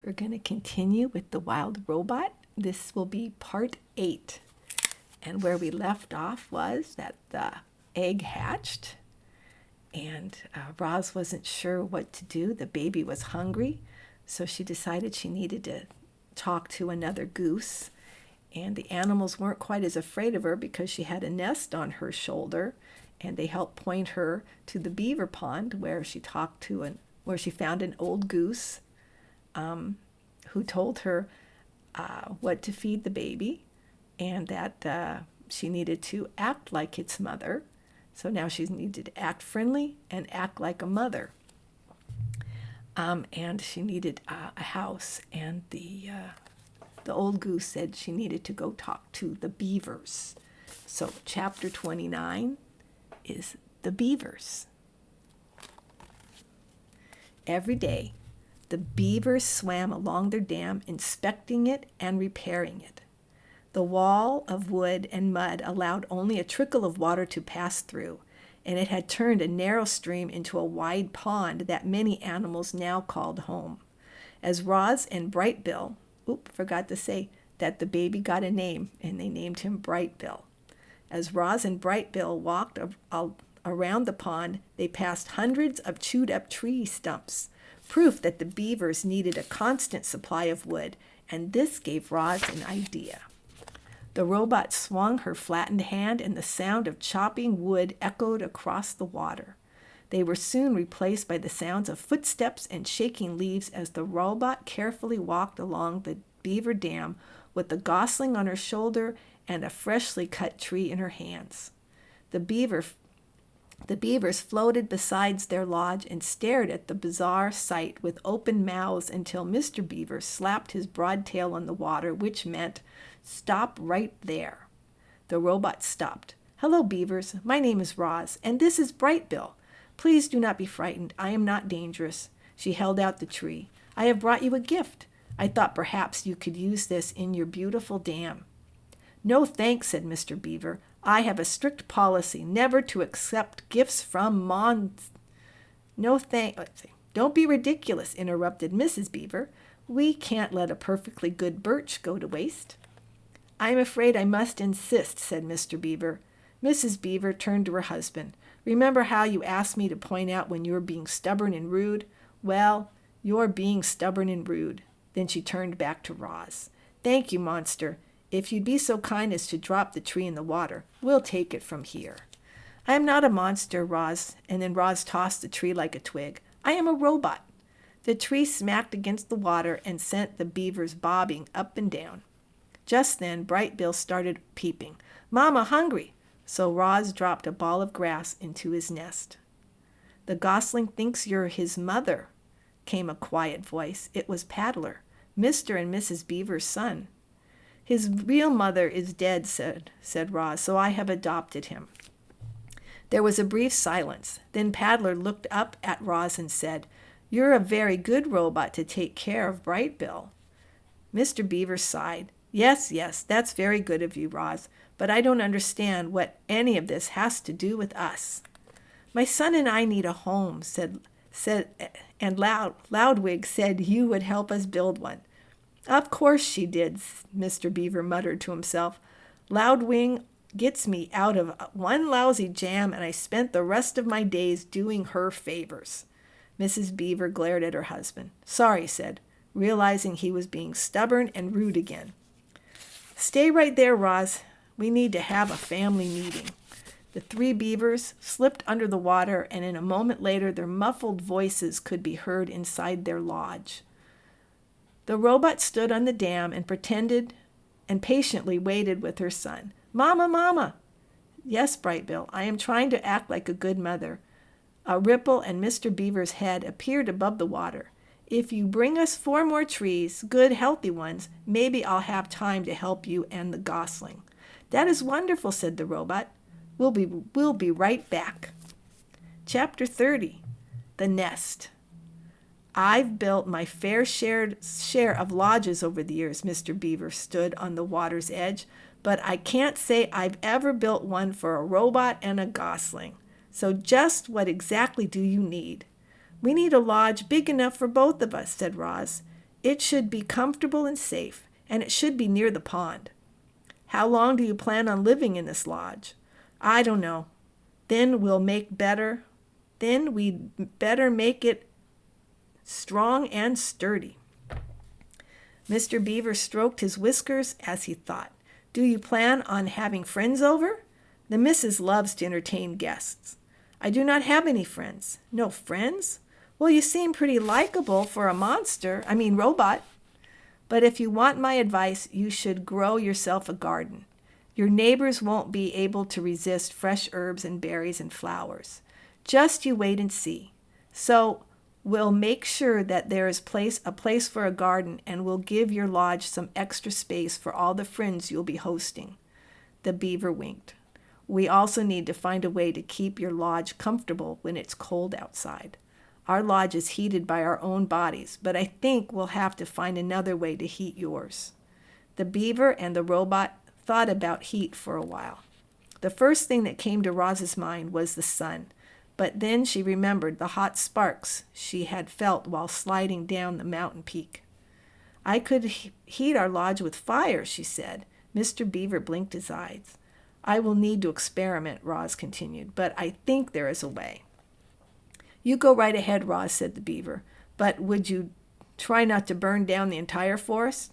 We're going to continue with the wild robot. This will be part 8. And where we left off was that the egg hatched, and Roz wasn't sure what to do. The baby was hungry, so she decided she needed to talk to another goose. And the animals weren't quite as afraid of her because she had a nest on her shoulder, and they helped point her to the beaver pond where she found an old goose who told her what to feed the baby, and that she needed to act like its mother. So now she needed to act friendly and act like a mother. And she needed a house, and the old goose said she needed to go talk to the beavers. So chapter 29 is the beavers. Every day, the beavers swam along their dam, inspecting it and repairing it. The wall of wood and mud allowed only a trickle of water to pass through, and it had turned a narrow stream into a wide pond that many animals now called home. As Roz and Brightbill, forgot to say that the baby got a name, and they named him Brightbill. As Roz and Brightbill walked around the pond, they passed hundreds of chewed-up tree stumps, proof that the beavers needed a constant supply of wood, and this gave Roz an idea. The robot swung her flattened hand, and the sound of chopping wood echoed across the water. They were soon replaced by the sounds of footsteps and shaking leaves as the robot carefully walked along the beaver dam with the gosling on her shoulder and a freshly cut tree in her hands. The beavers floated beside their lodge and stared at the bizarre sight with open mouths until Mr. Beaver slapped his broad tail on the water, which meant, "Stop right there." The robot stopped. "Hello, beavers. My name is Roz, and this is Brightbill. Please do not be frightened. I am not dangerous." She held out the tree. "I have brought you a gift. I thought perhaps you could use this in your beautiful dam." "No thanks," said Mr. Beaver. "I have a strict policy never to accept gifts from No thanks." "Don't be ridiculous," interrupted Mrs. Beaver. "We can't let a perfectly good birch go to waste." "I'm afraid I must insist," said Mr. Beaver. Mrs. Beaver turned to her husband. "Remember how you asked me to point out when you're being stubborn and rude? Well, you're being stubborn and rude." Then she turned back to Roz. "Thank you, monster. If you'd be so kind as to drop the tree in the water, we'll take it from here." "I am not a monster, Roz." And then Roz tossed the tree like a twig. "I am a robot." The tree smacked against the water and sent the beavers bobbing up and down. Just then, Brightbill started peeping. "Mama, hungry." So Roz dropped a ball of grass into his nest. "The gosling thinks you're his mother," came a quiet voice. It was Paddler, Mr. and Mrs. Beaver's son. "His real mother is dead," said Roz, "so I have adopted him." There was a brief silence. Then Paddler looked up at Roz and said, "You're a very good robot to take care of Brightbill." Mr. Beaver sighed. Yes, that's very good of you, Roz, but I don't understand what any of this has to do with us." "My son and I need a home," and Loudwig said you would help us build one. "Of course she did," Mr. Beaver muttered to himself. "Loudwing gets me out of one lousy jam, and I spent the rest of my days doing her favors." Mrs. Beaver glared at her husband. "Sorry," he said, realizing he was being stubborn and rude again. "Stay right there, Roz. We need to have a family meeting." The 3 beavers slipped under the water, and in a moment later their muffled voices could be heard inside their lodge. The robot stood on the dam and patiently waited with her son. "Mama, Mama!" "Yes, Brightbill, I am trying to act like a good mother." A ripple and Mr. Beaver's head appeared above the water. "If you bring us 4 more trees, good healthy ones, maybe I'll have time to help you and the gosling." "That is wonderful," said the robot. We'll be right back." Chapter 30, The Nest. "I've built my fair share of lodges over the years," Mr. Beaver stood on the water's edge, "but I can't say I've ever built one for a robot and a gosling. So just what exactly do you need?" "We need a lodge big enough for both of us," said Roz. It should be comfortable and safe, and it should be near the pond. How long do you plan on living in this lodge? I don't know. Then we'd better make it strong and sturdy. Mr. Beaver stroked his whiskers as he thought. Do you plan on having friends over? The missus loves to entertain guests. I do not have any friends. No friends? Well, you seem pretty likable for a robot. But if you want my advice, you should grow yourself a garden. Your neighbors won't be able to resist fresh herbs and berries and flowers. Just you wait and see. So we'll make sure that there is a place for a garden, and we'll give your lodge some extra space for all the friends you'll be hosting. The beaver winked. We also need to find a way to keep your lodge comfortable when it's cold outside. Our lodge is heated by our own bodies, but I think we'll have to find another way to heat yours. The beaver and the robot thought about heat for a while. The first thing that came to Roz's mind was the sun, but then she remembered the hot sparks she had felt while sliding down the mountain peak. I could heat our lodge with fire, she said. Mr. Beaver blinked his eyes. I will need to experiment, Roz continued, but I think there is a way. You go right ahead, Roz, said the beaver, but would you try not to burn down the entire forest?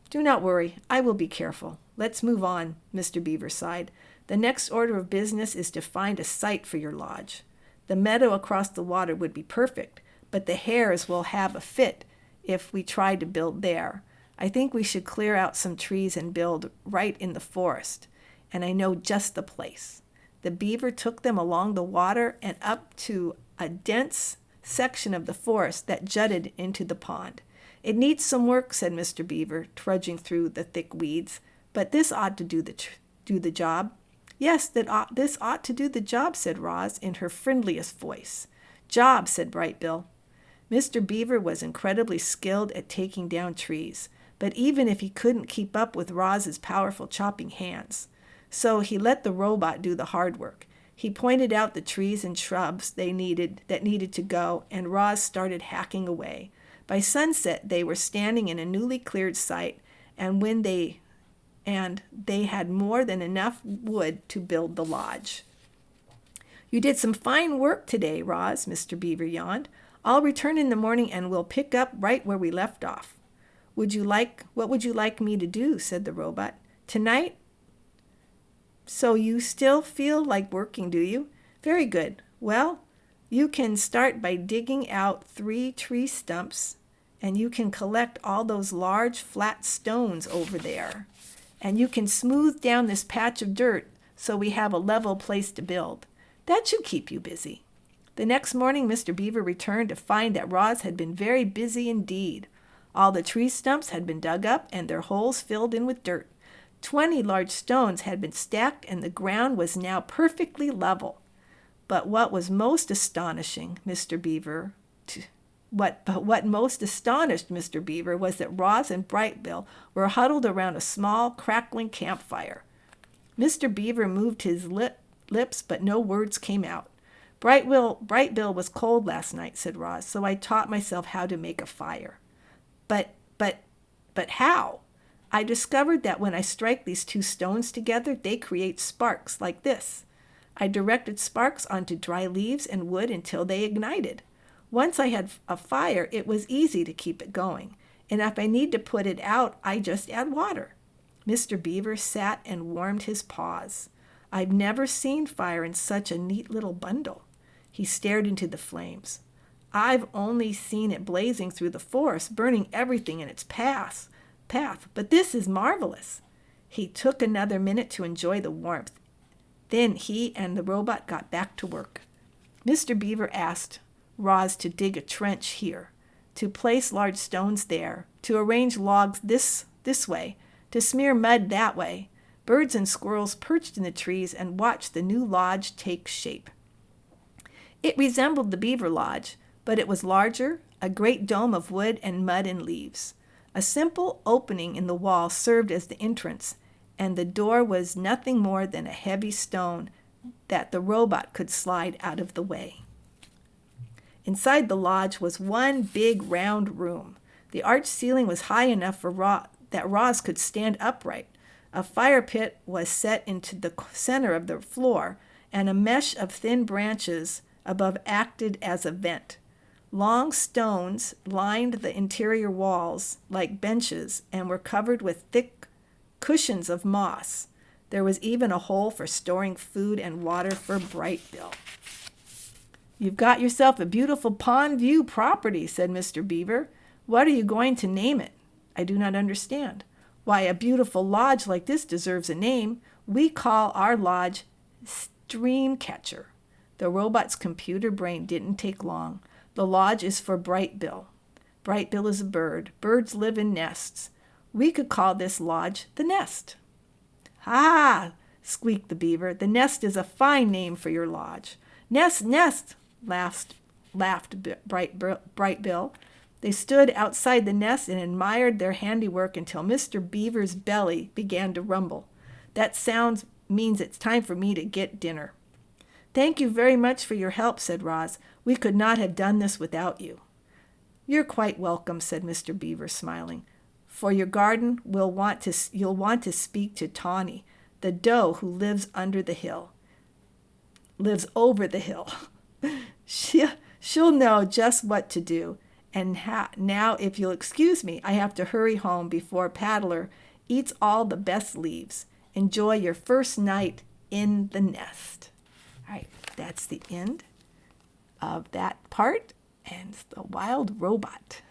Do not worry, I will be careful. Let's move on, Mr. Beaver sighed. The next order of business is to find a site for your lodge. The meadow across the water would be perfect, but the hares will have a fit if we try to build there. I think we should clear out some trees and build right in the forest, and I know just the place. The beaver took them along the water and up to a dense section of the forest that jutted into the pond. It needs some work, said Mr. Beaver, trudging through the thick weeds, but this ought to do the job. Yes, this ought to do the job, said Roz in her friendliest voice. Job, said Bright Bill. Mr. Beaver was incredibly skilled at taking down trees, but even if he couldn't keep up with Roz's powerful chopping hands. So he let the robot do the hard work. He pointed out the trees and shrubs that needed to go, and Roz started hacking away. By sunset, they were standing in a newly cleared site, and they had more than enough wood to build the lodge. You did some fine work today, Roz, Mr. Beaver yawned. I'll return in the morning and we'll pick up right where we left off. What would you like me to do? Said the robot. Tonight? So you still feel like working, do you? Very good. Well, you can start by digging out 3 tree stumps, and you can collect all those large flat stones over there. And you can smooth down this patch of dirt so we have a level place to build. That should keep you busy. The next morning, Mr. Beaver returned to find that Roz had been very busy indeed. All the tree stumps had been dug up and their holes filled in with dirt. 20 large stones had been stacked, and the ground was now perfectly level. But what most astonished Mr. Beaver was that Roz and Bright Bill were huddled around a small, crackling campfire. Mr. Beaver moved his lips, but no words came out. Bright Bill was cold last night, said Roz, so I taught myself how to make a fire. But how? I discovered that when I strike these 2 stones together, they create sparks like this. I directed sparks onto dry leaves and wood until they ignited. Once I had a fire, it was easy to keep it going, and if I need to put it out, I just add water. Mr. Beaver sat and warmed his paws. I've never seen fire in such a neat little bundle. He stared into the flames. I've only seen it blazing through the forest, burning everything in its path, but this is marvelous. He took another minute to enjoy the warmth. Then he and the robot got back to work. Mr. Beaver asked Roz to dig a trench here, to place large stones there, to arrange logs this way, to smear mud that way. Birds and squirrels perched in the trees and watched the new lodge take shape. It resembled the Beaver Lodge, but it was larger, a great dome of wood and mud and leaves. A simple opening in the wall served as the entrance, and the door was nothing more than a heavy stone that the robot could slide out of the way. Inside the lodge was one big round room. The arched ceiling was high enough for that Roz could stand upright. A fire pit was set into the center of the floor, and a mesh of thin branches above acted as a vent. Long stones lined the interior walls like benches and were covered with thick cushions of moss. There was even a hole for storing food and water for Bright Bill. "You've got yourself a beautiful Pond View property," said Mr. Beaver. "What are you going to name it?" "I do not understand." "Why, a beautiful lodge like this deserves a name. We call our lodge Streamcatcher." The robot's computer brain didn't take long. "The lodge is for Bright Bill. Bright Bill is a bird. Birds live in nests. We could call this lodge the Nest." "Ha!" squeaked the beaver. "The Nest is a fine name for your lodge." "Nest, nest!" laughed Bright Bill. They stood outside the nest and admired their handiwork until Mr. Beaver's belly began to rumble. "That sound means it's time for me to get dinner." "Thank you very much for your help," said Roz. "We could not have done this without you." "You're quite welcome," said Mr. Beaver, smiling. "For your garden, you'll want to speak to Tawny, the doe who lives over the hill. She'll know just what to do. And now, if you'll excuse me, I have to hurry home before Paddler eats all the best leaves. Enjoy your first night in the nest." All right, that's the end of that part, and the wild robot.